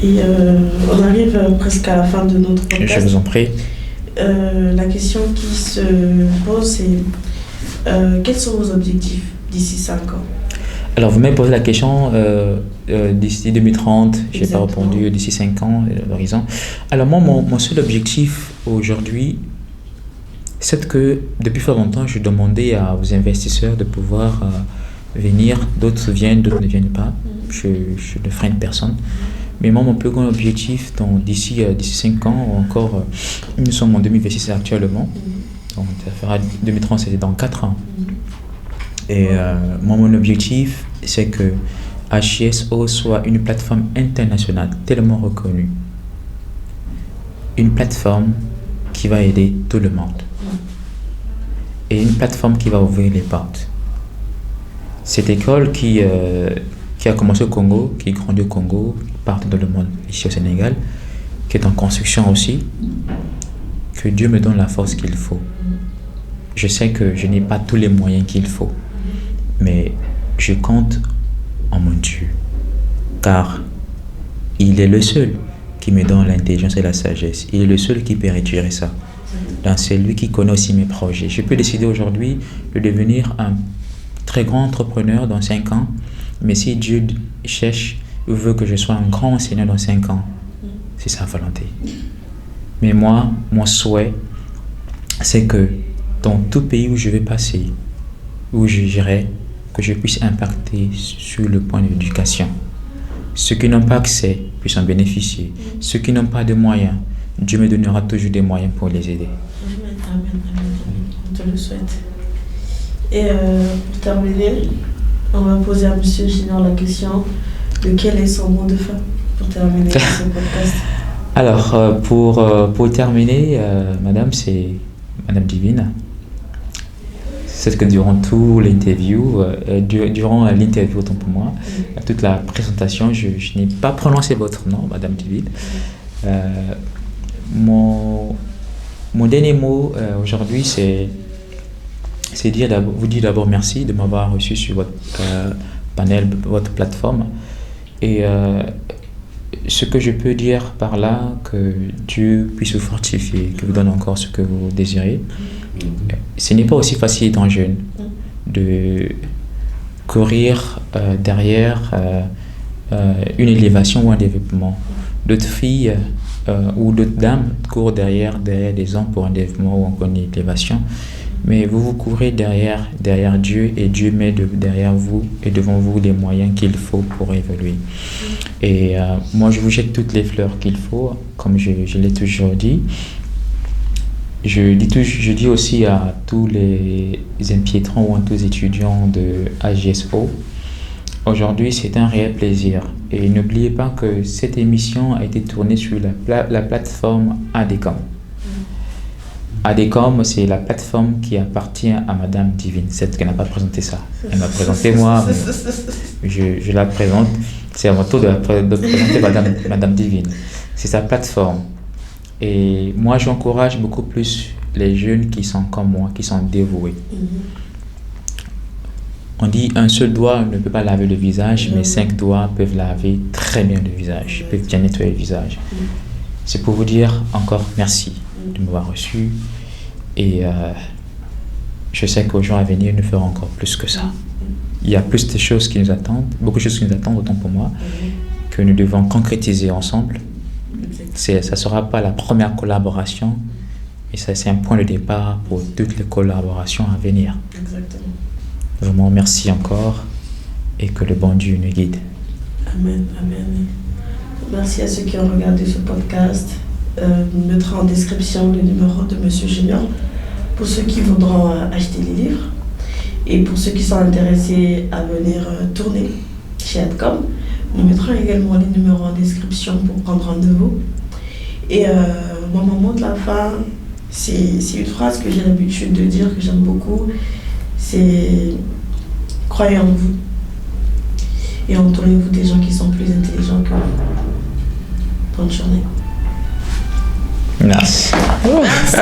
Et on arrive presque à la fin de notre podcast. Je vous en prie. La question qui se pose, c'est quels sont vos objectifs d'ici 5 ans? Alors, vous m'avez posé la question d'ici 2030, je n'ai pas Exactement. répondu, d'ici 5 ans, l'horizon. Alors, moi, mon seul objectif aujourd'hui, c'est que depuis fort longtemps, je demandais aux investisseurs de pouvoir venir. D'autres viennent, d'autres ne viennent pas. Je ne freine personne. Mais moi, mon plus grand objectif, d'ici 5 ans, encore, nous sommes en 2026 actuellement. Donc, ça fera 2030, c'était dans 4 ans. Et moi, mon objectif, c'est que HISO soit une plateforme internationale tellement reconnue. Une plateforme qui va aider tout le monde. Et une plateforme qui va ouvrir les portes. Cette école qui a commencé au Congo, qui grandit au Congo, partout dans le monde, ici au Sénégal, qui est en construction aussi, que Dieu me donne la force qu'il faut. Je sais que je n'ai pas tous les moyens qu'il faut, mais je compte en mon Dieu, car il est le seul qui me donne l'intelligence et la sagesse. Il est le seul qui peut retirer ça. Donc c'est lui qui connaît aussi mes projets. Je peux décider aujourd'hui de devenir un très grand entrepreneur dans 5 ans, mais si Dieu cherche ou veut que je sois un grand enseignant dans 5 ans, c'est sa volonté. Mais moi, mon souhait, c'est que dans tout pays où je vais passer, où j'irai, que je puisse impacter sur le point de l'éducation. Ceux qui n'ont pas accès puissent en bénéficier. Ceux qui n'ont pas de moyens, Dieu me donnera toujours des moyens pour les aider. Amen. On te le souhaite. Et pour terminer, on va poser à Monsieur Junior la question de quel est son mot de fin pour terminer ce podcast. Alors, pour terminer, madame, c'est Madame Divine. C'est que durant toute l'interview, autant pour moi, toute la présentation, je n'ai pas prononcé votre nom, Madame Divine. Mon dernier mot aujourd'hui, c'est vous dire d'abord merci de m'avoir reçu sur votre panel, votre plateforme. Et ce que je peux dire par là, que Dieu puisse vous fortifier, qu'il vous donne encore ce que vous désirez. Ce n'est pas aussi facile étant jeune de courir derrière une élévation ou un développement. D'autres filles ou d'autres dames courent derrière des hommes pour un développement ou encore une élévation. Mais vous courez derrière Dieu, et Dieu met derrière vous et devant vous les moyens qu'il faut pour évoluer. Et moi, je vous jette toutes les fleurs qu'il faut, comme je l'ai toujours dit. Je dis aussi à tous les impétrants ou à tous les étudiants de HGSO, aujourd'hui c'est un réel plaisir. Et n'oubliez pas que cette émission a été tournée sur la plateforme ADECOM. ADECOM, c'est la plateforme qui appartient à Madame Divine. C'est qu'elle n'a pas présenté ça. Elle m'a présenté moi, mais je la présente. C'est à mon tour de présenter Madame Divine. C'est sa plateforme. Et moi, j'encourage beaucoup plus les jeunes qui sont comme moi, qui sont dévoués. On dit un seul doigt ne peut pas laver le visage, mais 5 doigts peuvent laver très bien le visage, peuvent bien nettoyer le visage. C'est pour vous dire encore merci de m'avoir reçu. Et je sais qu'aux jours à venir, nous ferons encore plus que ça. Il y a plus de choses qui nous attendent, beaucoup de choses qui nous attendent, autant pour moi, que nous devons concrétiser ensemble. Ça ne sera pas la première collaboration, mais ça, c'est un point de départ pour toutes les collaborations à venir. Exactement. Vraiment, merci encore, et que le bon Dieu nous guide. Amen. Merci à ceux qui ont regardé ce podcast. On mettra en description le numéro de Monsieur Junior pour ceux qui voudront acheter les livres. Et pour ceux qui sont intéressés à venir tourner chez ADCOM, nous mettrons également les numéros en description pour prendre rendez-vous. Et mon moment de la fin, c'est une phrase que j'ai l'habitude de dire, que j'aime beaucoup. C'est « Croyez en vous et entourez-vous des gens qui sont plus intelligents que vous. » Bonne journée. Merci. Merci.